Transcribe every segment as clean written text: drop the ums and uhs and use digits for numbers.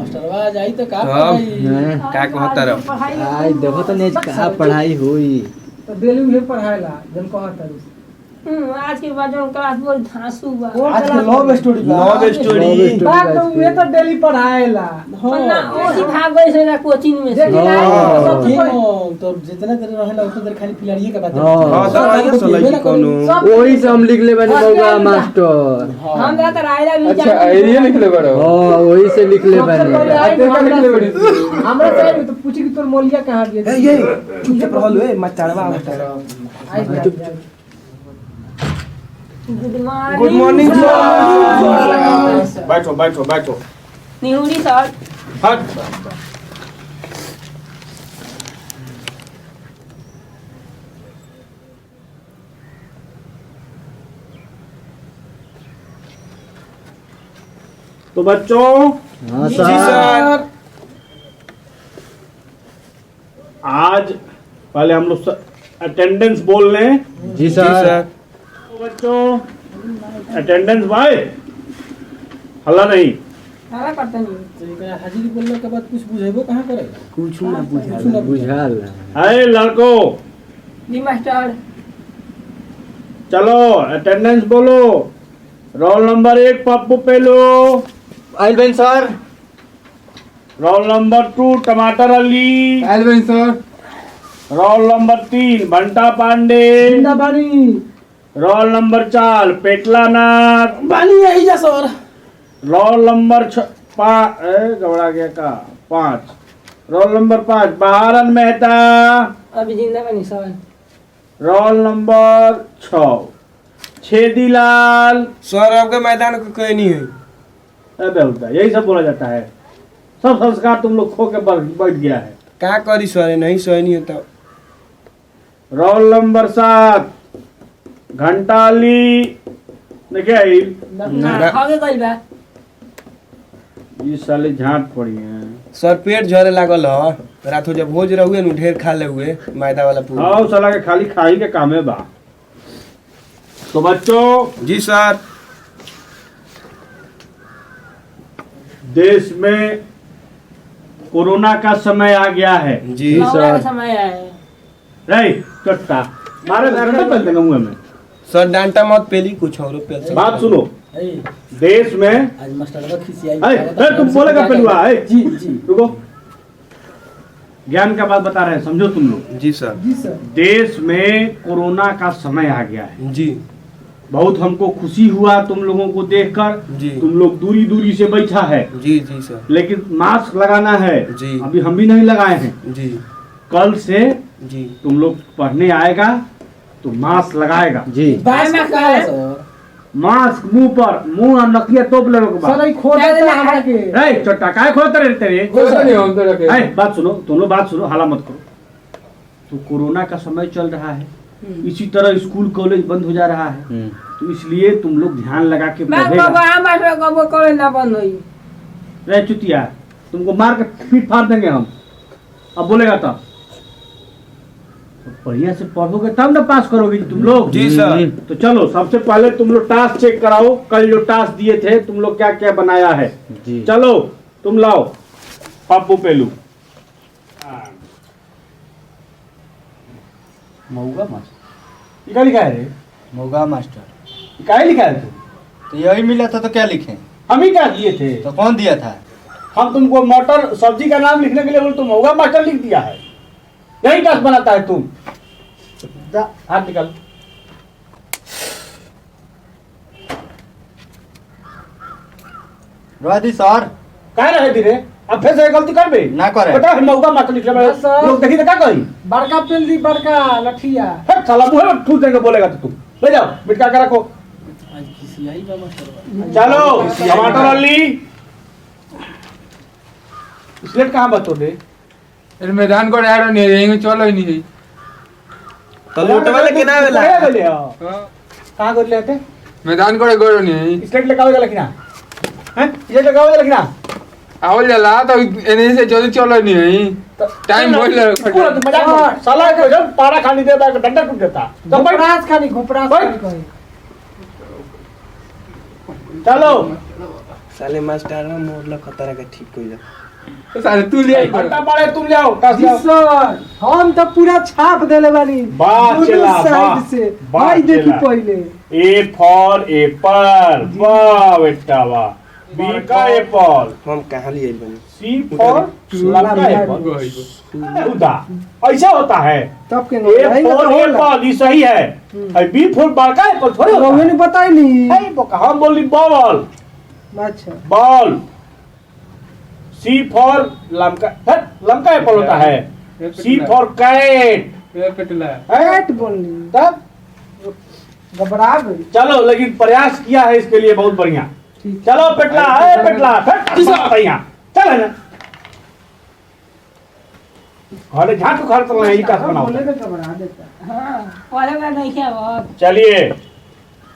मास्टरवा जाई तो का का कहता रहो आई देखो तो नहीं का पढ़ाई हुई तो डेली में पढ़ाएला जन कहता आज के बाद जो क्लास बोल धांसू बा आज के लव स्टोरी बात तो ये तो डेली पढ़ाएला ना ओसी भाग गई से ना कोचिंग में से तो जितना देर रहेला उतना देर खाली पिलाड़िए के बात हां तो सलाई कोनो वही से हम लिख ले बने मौगा मास्टर हम तो रायला भी अच्छा आइडिया लिख ले बड़ो हां वही से लिख ले बने हमरा से तो पूछी कि तोर मोलिया कहां दिए ये चुप से पढ़ लो मत चढ़वा गुड गुड मॉर्निंग सर बैठो बैठो बैठो निहुरी सर हट तो बच्चों हां जी सर सर आज पहले हम लोग अटेंडेंस बोल लें जी सर तो बच्चों अटेंडेंस भाई हल्ला नहीं सारा करता नहीं तो एकरा हाजिरी बोलला के बाद कुछ बुझेबो कहां करेगा कुछ ना बुझाल है लड़को जी मास्टर चलो अटेंडेंस बोलो रोल नंबर 1 पप्पू पेलो आइल सर रोल नंबर 2 टमाटर अली आइल सर रोल नंबर 3 बंटा पांडे बानी रोल नंबर 4 पेटला नाथ बानी यही जा सर रोल नंबर 5 गबड़ा गया का 5 रोल नंबर 5 बहारन मेहता अभी जिंदा बनी sir roll number 6 Chhedilal sir आपके मैदान को कोई नहीं है अबे होता यही सब बोला जाता है सब संस्कार तुम लोग खो के बैठ गया है क्या करी सर नहीं सही नहीं होता रोल नंबर 7 घंटाली ने क्या आई ना आगे गइल बा ये साले झांट पड़ी है सर पेट झरे लागल ह रात जब भोज रहुए न ढेर खा ले हुए मैदा वाला पूरा आओ साला के खाली खाई के काम है बा तो बच्चों जी सर देश में कोरोना का समय आ गया है जी लौड़ा का समय है राइट चट्टा मारे घर में पहन देंगे मुंह में सर डांटा मत पेली कुछ और पेल सकते। बात सुनो ए देश में आज मास्टरवा खिसियाई तुम बोलेगा पहलुआ जी जी रुको ज्ञान का बात बता रहे हैं समझो तुम लोग जी सर जी सर देश में कोरोना का समय आ गया है जी बहुत हमको खुशी हुआ तुम लोगों को देखकर जी तुम लोग दूरी दूरी से बैठा है जी जी सर लेकिन मास्क लगाना है जी। अभी हम भी नहीं लगाए हैं जी कल से जी तुम लोग पढ़ने आएगा तो मास्क लगाएगा जी बास में का है सर मास्क मुंह पर मुंह और नकिया तोप ले के सर बाद ई खोद देता हमरा के ए छोटा काय खोलते रहते रे ए बात सुनो तुम लोग बात सुनो हाला मत करो तो कोरोना का समय चल रहा है इसी तरह स्कूल कॉलेज बंद हो जा रहा है तो इसलिए तुम लोग ध्यान लगा के मैं पढ़ेगा बाबा मास्टर को करे ना बंद होई रे चुतिया तुमको मार के पीट फाड़ देंगे हम अब बोलेगा तब तो बढ़िया से पढ़ोगे तब ना पास करोगे तुम लोग जी सर तो चलो सबसे पहले तुम लोग टास्क चेक कराओ कल जो टास्क दिए थे तुम लोग क्या क्या बनाया है जी चलो तुम लाओ पप्पू पेलू मऊगा मास्टर क्या लिखा है रे मौगा मास्टर क्या लिखा है तू तो यही मिला था तो क्या लिखे हम ही क्या दिए थे तो कौन दिया था हम तुमको मटर सब्जी का नाम लिखने के लिए बोले तुम मऊगा मास्टर लिख दिया है यही टास्क बनाता है तुम हाथ निकाल रोदी सर कह रहे धीरे अब फिर से गलती कर बे ना करे। बेटा हम मऊगा मास्टर लिख रहे सर। लोग देखी तो क्या कही बड़का पेल दी बड़का लठिया है साला मुंह में ठूस देंगे बोलेगा तो तुम ले जाओ मिटका के रखो आज खिसियाई बा मास्टरवा चलो टमाटर अली स्लेट कहाँ बतो दे मैदान को यार नहीं रहेंगे चलो ही नहीं तो लूट वाले के ना वेला कहाँ कर लेते मैदान को गोरो नहीं स्लेट लगाओगे लेकिन हैं स्लेट लगाओगे लेकिन आवल जाला तो एने से जल्दी चलो नहीं टाइम हो ले पूरा तो मजाक मत। साला को जब पारा खानी दे बैग डंडा टूट जाता तो भाई घोपरास खानी घोपरास भाई। खानी कहे चलो साले मास्टर में मोरला खतरा के ठीक हो जा। साले तू ले आई घंटा पड़े तुम ले आओ काश जी सर हम तो पूरा छाप देले बानी वाह दोनों चला, साइड वाह, से वाह भाई देखी चला। पहले ए फॉर एप्पल वाह बेटा वाह बी का एप्पल हम कहां लिए बनी सी फॉर लड़का एप्पल उदा ऐसा होता है तब के ए फॉर एप्पल ये सही है और बी फॉर बड़का एप्पल थोड़ी होता रोवे है ने बताइली है बोका हम बोली बॉल अच्छा ball C for Lamka Apple होता है सी फॉर कैट पेटला कैट बोलनी तब घबरा गई चलो लेकिन प्रयास किया है इसके लिए बहुत बढ़िया चलो पेटला है पेटला बढ़िया चल है ना अरे झाटू खा तो नहीं का बनाओ बोले तो घबरा देता हाँ पहले बार नहीं किया बहुत चलिए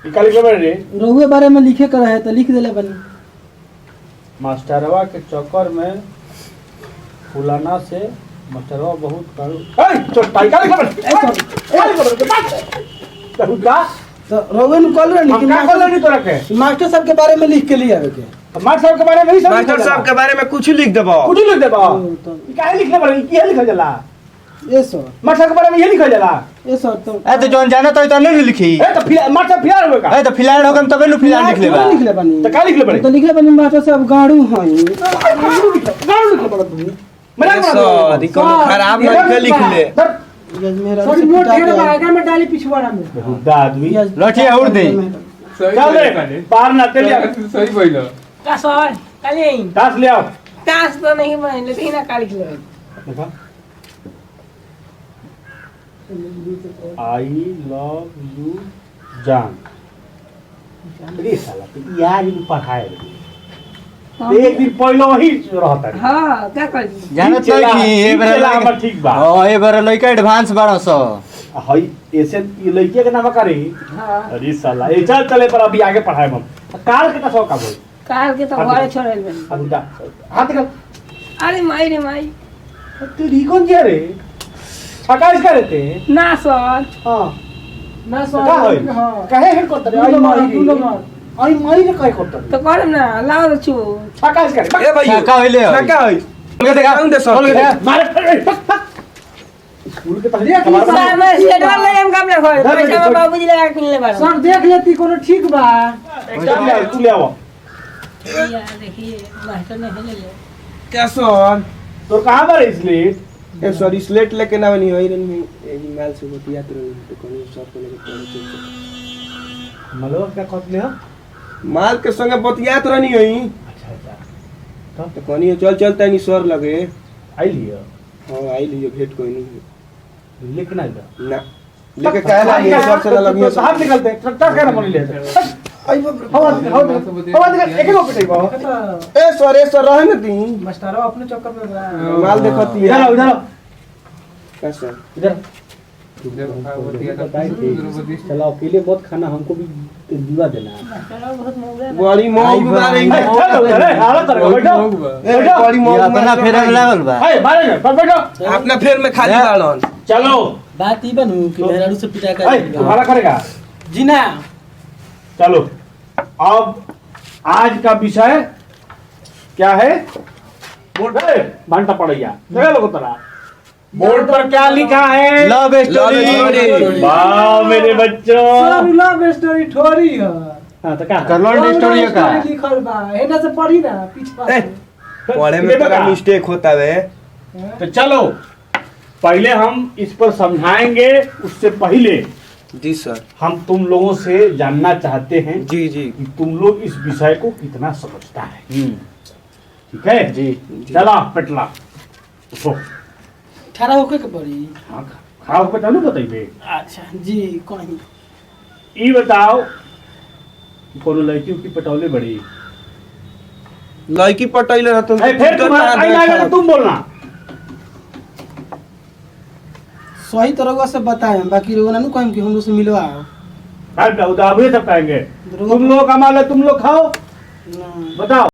निकाल के बैठ रे रोवे बारे में लिखे कर है तो लिख देले बनी मास्टरवा के चक्कर में फुलाना से मास्टरवा बहुत करू ए चोटाई का लिखा तो रोवे ने कॉल रही हम क्या कर लेनी तो रखे मास्टर साहब के बारे में लिख के लिए आवे के मास्टर साहब के बारे में ही सब मास्टर साहब के बारे में कुछ लिख देबो। कुछ लिख दे बा तो ई काहे लिखले बा ई के लिखल जाला ये सर मास्टर के बारे में ये लिखल जाला ये सर तो ए तो जोन जाना तो नहीं लिखी ए तो फिर मास्टर फिर होगा ए तो फिलहाल होगम तबे नु फिलहाल लिख लेबा लिखले बनी तो का लिखले बड़े तो लिखले बनी मास्टर साहब गाड़ू हई गाड़ू लिखले बड़ा तुम मेरा सर ई कोनो खराब नहीं लिख ले। मेरा सर नोट ढेर आगे में डाली पिछवाड़ा में बुद्धा आदमी लठी और दे सही चल रे बोले पार ना तेलिया सही बोलो का सर काली आई ताश ले आओ ताश तो नहीं बने लेकिन ना काली खिले देखा आई लव यू जान रे साला तो यार ये पढ़ाए एक दिन पहले ही रहता है हाँ क्या कर जानत नहीं कि ए चला हमर बार ठीक बा ओ ए बार लइका एडवांस बाड़ा सो हई ऐसे ये लड़के के नाम करी हाँ अरे साला ए चल चले पर अभी आगे पढ़ाए हम काल के का सौ का बोल काल के तो घरे छोड़े बनी अबुदा हाथ कर अरे माई रे माई तू रिकॉन जे रे छका इसका रहते ना सर हां ना का होई कहे है करते आई मारी आई मारी ने कहे करते तो कर ना लाओ छु छका इसका ए भाई का होइले का होई के देखा दे सर मारे स्कूल के पहले सर मैं शेडवा ले हम कब ले खोए पैसा में बाबूजी लगा के ले बार सर देख लेती कोनो ठीक बा एग्जाम ले तू ले आओ यार देखिए मास्टर ने ले ले क्या सर तो कहां पर इसलिए ए सर स्लेट लेके ना बनी होई रन में माल से बतिया तो कोनो सर को लेके पढ़े मलो क्या कहत ले हो माल के संगे बतियात रहनी होई अच्छा अच्छा तो कोनी चल चल तनी सर लगे आई लियो हां आई लियो भेंट कोई नहीं लेकिन आई बा ना लेके काहे ला ये सर से लगी तो साहब निकलते ट्रैक्टर का ना लेते आई हवा एक एक पे बा ए सर रहे न ती मास्टरवा अपने चक्कर में बा माल देखती इधर है आओ इधर आओ का सर इधर चलो अकेले बहुत खाना हमको भी दिवा देना है मास्टर बहुत मोगे बड़ी मौज मारे चलो अरे हालत कर बैठो ए बड़ी ये मौज अपना फेरा में लागल बा हाय बारे में पर बैठो अपना फेर में खाली बाड़न चलो बात ई बनू कि मेहरारू से पिटा हाय तुम्हारा करेगा जी ना चलो अब आज का विषय क्या है बोर्ड पे घंटा पड़ैया जगह लोगो तरा बोर्ड पर क्या लिखा है लव स्टोरी वाह मेरे बच्चों सर लव स्टोरी थोड़ी है हां तो क्या करलोन स्टोरी का लिखल बा एना से पढ़ी ना पीछे ए, पढ़े में बड़ा मिस्टेक होता है तो चलो पहले हम इस पर समझाएंगे उससे पहले जी सर हम तुम लोगों से जानना चाहते हैं जी जी कि तुम लोग इस विषय को कितना समझता है ठीक है जी चला पेटला उठो खड़ा होके के पड़ी हाँ खड़ा होकर चालू बताइए अच्छा जी कहीं ये बताओ कोनो लड़की की पटौले बड़ी लड़की पटैले रहत फिर तुम्हारा टाइम आएगा तो तुम बोलना सही तरह से बताएं बाकी लोगों ना कहें कि हम लोग से मिलवाओ उदाहरण सब कहेंगे तुम लोग कमा ले तुम लोग खाओ ना बताओ